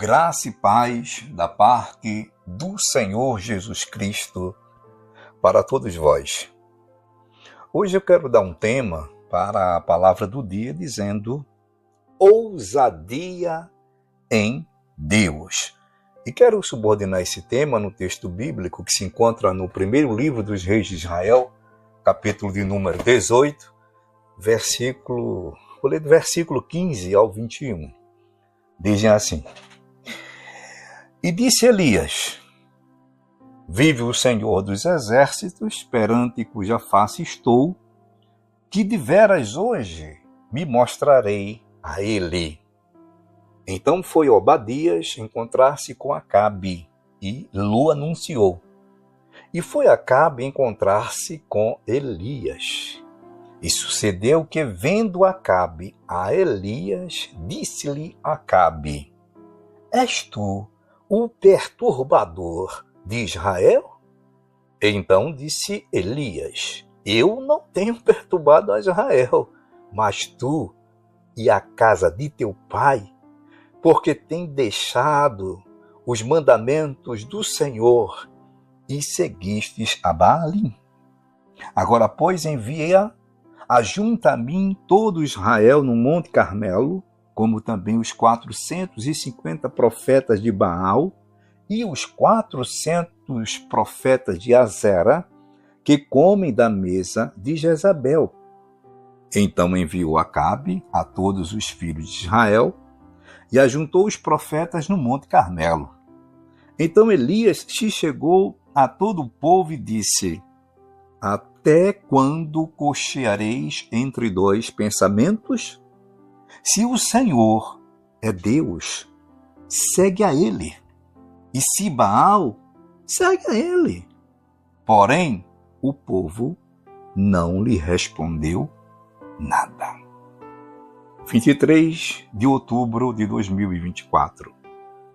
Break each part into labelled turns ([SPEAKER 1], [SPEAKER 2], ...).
[SPEAKER 1] Graça e paz da parte do Senhor Jesus Cristo para todos vós. Hoje eu quero dar um tema para a palavra do dia dizendo ousadia em Deus. E quero subordinar esse tema no texto bíblico que se encontra no primeiro livro dos reis de Israel, capítulo de número 18, vou ler do versículo 15 ao 21. Dizem assim: E disse Elias: Vive o Senhor dos exércitos, perante cuja face estou, que deveras hoje me mostrarei a ele. Então foi Obadias encontrar-se com Acabe, e lhe anunciou. E foi Acabe encontrar-se com Elias. E sucedeu que, vendo Acabe a Elias, disse-lhe Acabe: És tu o perturbador de Israel? Então disse Elias: Eu não tenho perturbado a Israel, mas tu e a casa de teu pai, porque tem deixado os mandamentos do Senhor e seguistes a Baalim. Agora, pois, envia ajunta a mim todo Israel no Monte Carmelo, como também os 450 profetas de Baal e os 400 profetas de Azera, que comem da mesa de Jezabel. Então enviou Acabe a todos os filhos de Israel e ajuntou os profetas no Monte Carmelo. Então Elias se chegou a todo o povo e disse: Até quando cocheareis entre dois pensamentos? Se o Senhor é Deus, segue a ele. E se Baal, segue a ele. Porém, o povo não lhe respondeu nada. 23 de outubro de 2024.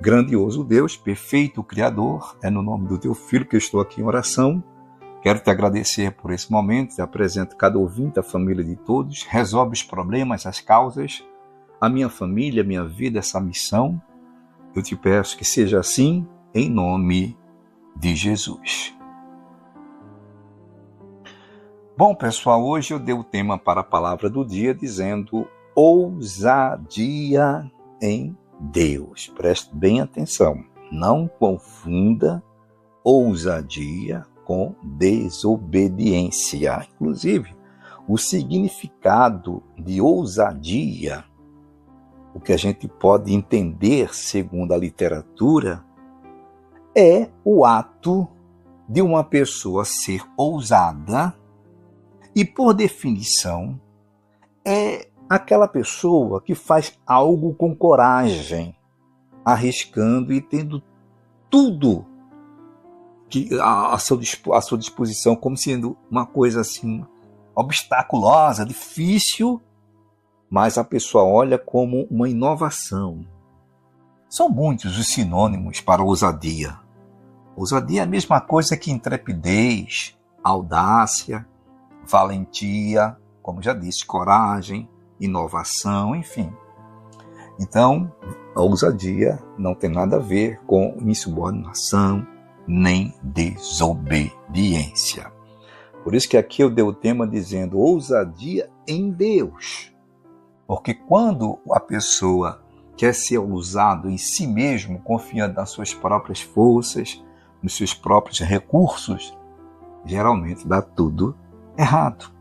[SPEAKER 1] Grandioso Deus, perfeito Criador, é no nome do teu Filho que eu estou aqui em oração. Quero te agradecer por esse momento, te apresento cada ouvinte, a família de todos, resolve os problemas, as causas, a minha família, a minha vida, essa missão. Eu te peço que seja assim, em nome de Jesus. Bom, pessoal, hoje eu dei o tema para a palavra do dia dizendo ousadia em Deus. Preste bem atenção, não confunda ousadia com desobediência. Inclusive, o significado de ousadia, o que a gente pode entender segundo a literatura, é o ato de uma pessoa ser ousada e, por definição, é aquela pessoa que faz algo com coragem, arriscando e tendo tudo à sua disposição, como sendo uma coisa assim obstaculosa, difícil, mas a pessoa olha como uma inovação. São muitos os sinônimos para ousadia. Ousadia é a mesma coisa que intrepidez, audácia, valentia, como já disse, coragem, inovação, enfim. Então, a ousadia não tem nada a ver com insubordinação, nem desobediência. Por isso que aqui eu dei o tema dizendo ousadia em Deus. Porque quando a pessoa quer ser ousado em si mesmo, confiando nas suas próprias forças, nos seus próprios recursos, geralmente dá tudo errado.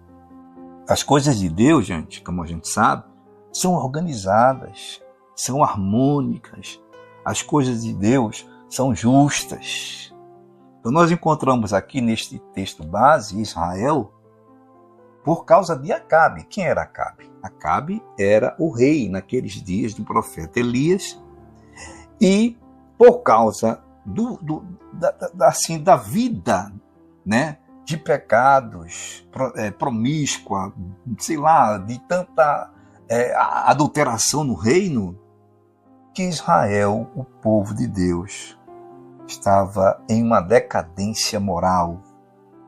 [SPEAKER 1] As coisas de Deus, gente, como a gente sabe, são organizadas, são harmônicas. As coisas de Deus são justas. Então nós encontramos aqui neste texto base Israel por causa de Acabe. Quem era Acabe? Acabe era o rei naqueles dias do profeta Elias e por causa da vida, né, de pecados, promíscua, de tanta adulteração no reino, que Israel, o povo de Deus, estava em uma decadência moral,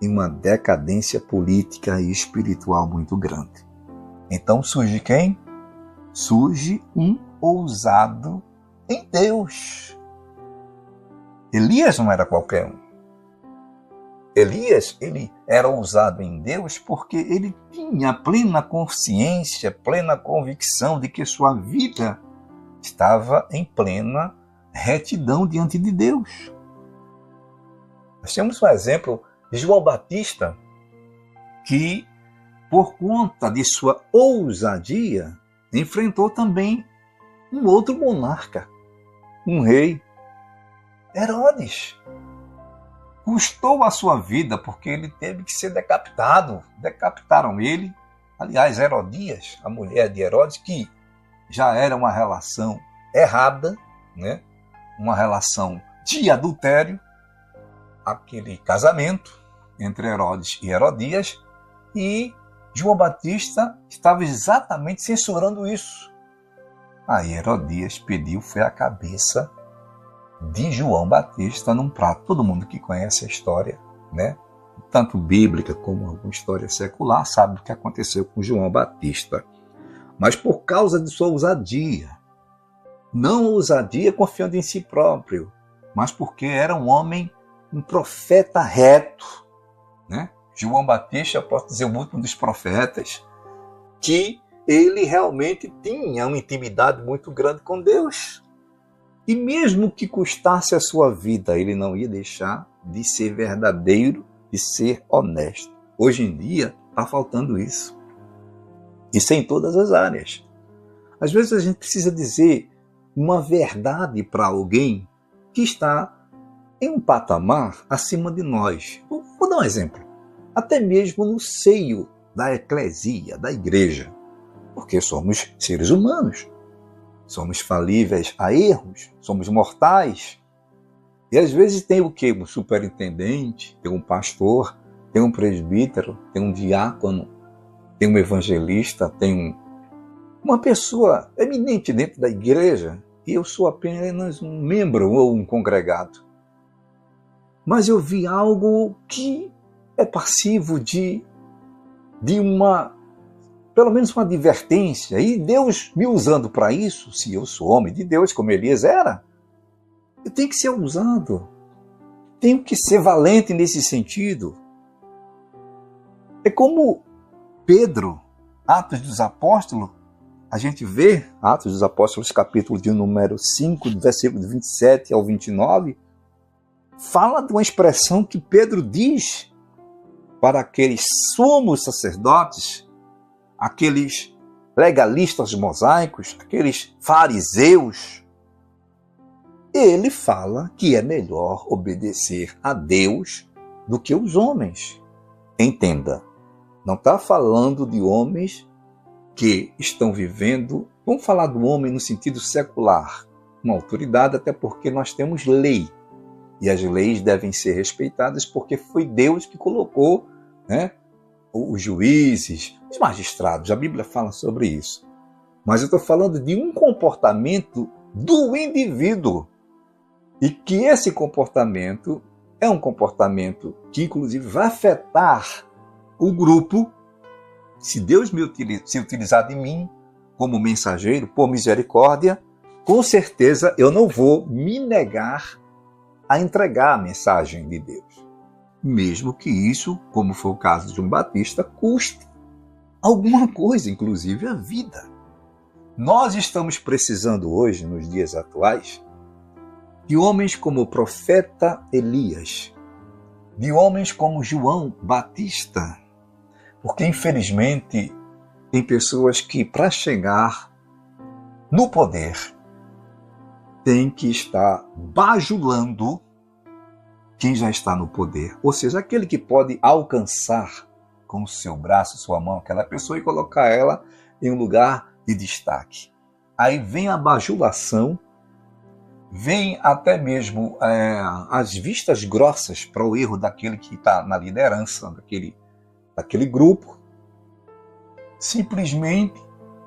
[SPEAKER 1] em uma decadência política e espiritual muito grande. Então surge quem? Surge um ousado em Deus. Elias não era qualquer um. Elias, ele era ousado em Deus porque ele tinha plena consciência, plena convicção de que sua vida estava em plena retidão diante de Deus. Nós temos um exemplo de João Batista, que, por conta de sua ousadia, enfrentou também um outro monarca, um rei, Herodes. Custou a sua vida porque ele teve que ser decapitado. Decapitaram ele. Aliás, Herodias, a mulher de Herodes, que já era uma relação errada, né? Uma relação de adultério, aquele casamento entre Herodes e Herodias, e João Batista estava exatamente censurando isso. Aí Herodias pediu, foi a cabeça de João Batista num prato. Todo mundo que conhece a história, né? Tanto bíblica como alguma história secular, sabe o que aconteceu com João Batista. Mas por causa de sua ousadia, não ousadia confiando em si próprio, mas porque era um homem, um profeta reto, né? João Batista, eu posso dizer, o último dos profetas, que ele realmente tinha uma intimidade muito grande com Deus. E mesmo que custasse a sua vida, ele não ia deixar de ser verdadeiro, de ser honesto. Hoje em dia, está faltando isso. Isso é em todas as áreas. Às vezes a gente precisa dizer uma verdade para alguém que está em um patamar acima de nós. Vou dar um exemplo. Até mesmo no seio da eclesia, da igreja. Porque somos seres humanos. Somos falíveis a erros, somos mortais. E às vezes tem o quê? Um superintendente, tem um pastor, tem um presbítero, tem um diácono, tem um evangelista, tem uma pessoa eminente dentro da igreja, e eu sou apenas um membro ou um congregado. Mas eu vi algo que é passivo de uma, pelo menos uma advertência, e Deus me usando para isso, se eu sou homem de Deus, como Elias era, eu tenho que ser ousado, tenho que ser valente nesse sentido. É como Pedro, Atos dos Apóstolos, a gente vê, Atos dos Apóstolos, capítulo de número 5, do versículo 27 ao 29, fala de uma expressão que Pedro diz para aqueles sumos sacerdotes, aqueles legalistas mosaicos, aqueles fariseus. Ele fala que é melhor obedecer a Deus do que os homens. Entenda, não está falando de homens que estão vivendo, vamos falar do homem no sentido secular, uma autoridade, até porque nós temos lei. E as leis devem ser respeitadas porque foi Deus que colocou, né, os juízes, os magistrados. A Bíblia fala sobre isso. Mas eu estou falando de um comportamento do indivíduo. E que esse comportamento é um comportamento que, inclusive, vai afetar o grupo. Se Deus se utilizar de mim como mensageiro, por misericórdia, com certeza eu não vou me negar a entregar a mensagem de Deus. Mesmo que isso, como foi o caso de João Batista, custe alguma coisa, inclusive a vida. Nós estamos precisando hoje, nos dias atuais, de homens como o profeta Elias, de homens como João Batista, porque infelizmente tem pessoas que, para chegar no poder, tem que estar bajulando quem já está no poder. Ou seja, aquele que pode alcançar com o seu braço, sua mão, aquela pessoa e colocar ela em um lugar de destaque. Aí vem a bajulação, vem até mesmo as vistas grossas para o erro daquele que está na liderança, daquele grupo, simplesmente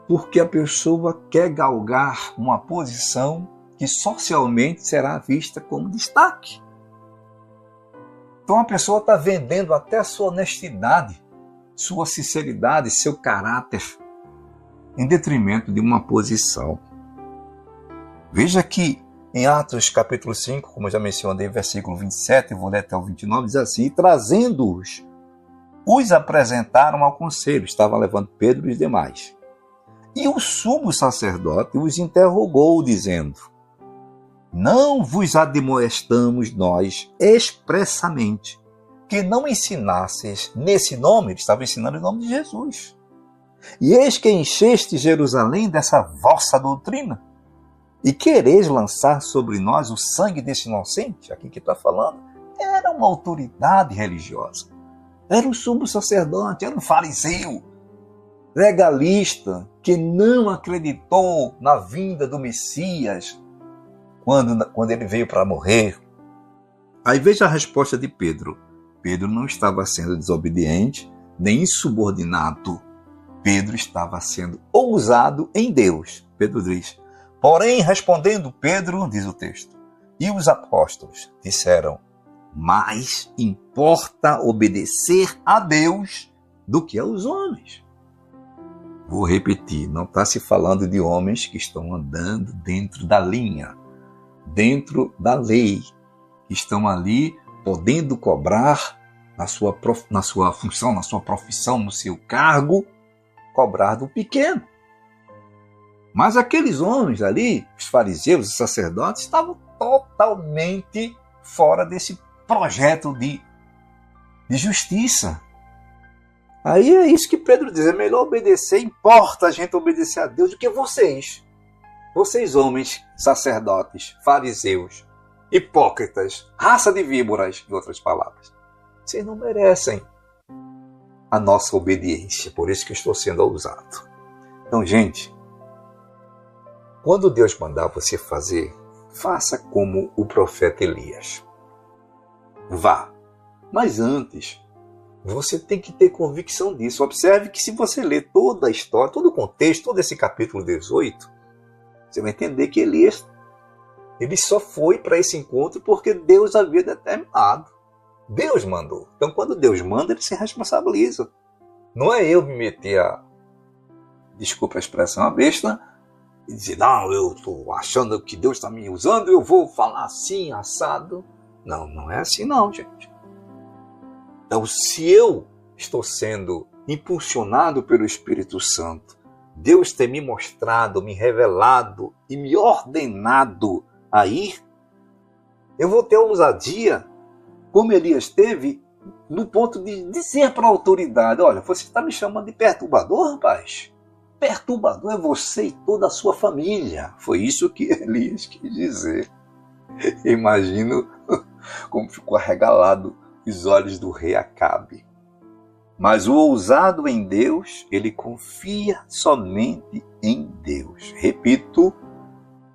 [SPEAKER 1] porque a pessoa quer galgar uma posição que socialmente será vista como destaque. Então a pessoa está vendendo até a sua honestidade, sua sinceridade, seu caráter, em detrimento de uma posição. Veja que em Atos capítulo 5, como eu já mencionei, versículo 27, eu vou ler até o 29, diz assim: trazendo-os, os apresentaram ao conselho, estava levando Pedro e os demais. E o sumo sacerdote os interrogou, dizendo: não vos admoestamos nós expressamente que não ensinasses nesse nome, ele estava ensinando em nome de Jesus. E eis que encheste Jerusalém dessa vossa doutrina, e quereis lançar sobre nós o sangue desse inocente, aqui que está falando, era uma autoridade religiosa. Era um sumo sacerdote, era um fariseu, legalista, que não acreditou na vinda do Messias quando ele veio para morrer. Aí veja a resposta de Pedro. Pedro não estava sendo desobediente, nem insubordinado. Pedro estava sendo ousado em Deus. Pedro diz: porém, respondendo Pedro, diz o texto, e os apóstolos disseram: mais importa obedecer a Deus do que aos homens. Vou repetir, não está se falando de homens que estão andando dentro da linha, dentro da lei, que estão ali podendo cobrar na sua função, na sua profissão, no seu cargo, cobrar do pequeno. Mas aqueles homens ali, os fariseus, os sacerdotes, estavam totalmente fora desse projeto de justiça. Aí é isso que Pedro diz, é melhor obedecer, importa a gente obedecer a Deus do que vocês. Vocês homens, sacerdotes, fariseus, hipócritas, raça de víboras, em outras palavras. Vocês não merecem a nossa obediência, por isso que eu estou sendo ousado. Então, gente, quando Deus mandar você fazer, faça como o profeta Elias. Vá. Mas antes, você tem que ter convicção disso. Observe que se você ler toda a história, todo o contexto, todo esse capítulo 18, você vai entender que Elias, ele só foi para esse encontro porque Deus havia determinado. Deus mandou. Então, quando Deus manda, ele se responsabiliza. Não é eu me meter desculpa a expressão, a besta, e dizer, não, eu estou achando que Deus está me usando, eu vou falar assim, assado. Não, não é assim não, gente. Então, se eu estou sendo impulsionado pelo Espírito Santo, Deus tem me mostrado, me revelado e me ordenado a ir, eu vou ter ousadia, como Elias teve, no ponto de dizer para a autoridade, olha, você está me chamando de perturbador, rapaz? Perturbador é você e toda a sua família. Foi isso que Elias quis dizer. Imagino como ficou arregalado os olhos do rei Acabe. Mas o ousado em Deus, ele confia somente em Deus. Repito,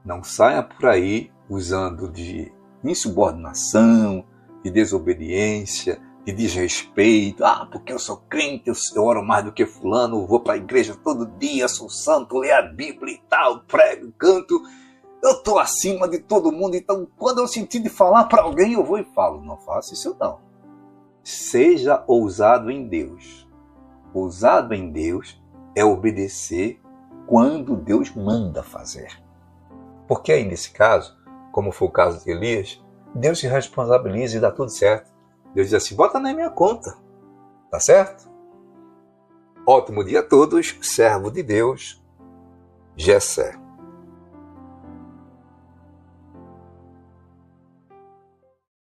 [SPEAKER 1] não saia por aí usando de insubordinação, de desobediência, de desrespeito. Porque eu sou crente, eu oro mais do que fulano, vou para a igreja todo dia, sou santo, leio a Bíblia e tal, prego, canto. Eu estou acima de todo mundo, então quando eu sentir de falar para alguém, eu vou e falo. Não faça isso não. Seja ousado em Deus. Ousado em Deus é obedecer quando Deus manda fazer. Porque aí, nesse caso, como foi o caso de Elias, Deus se responsabiliza e dá tudo certo. Deus diz assim, bota na minha conta. Tá certo? Ótimo dia a todos, servo de Deus, Gessé.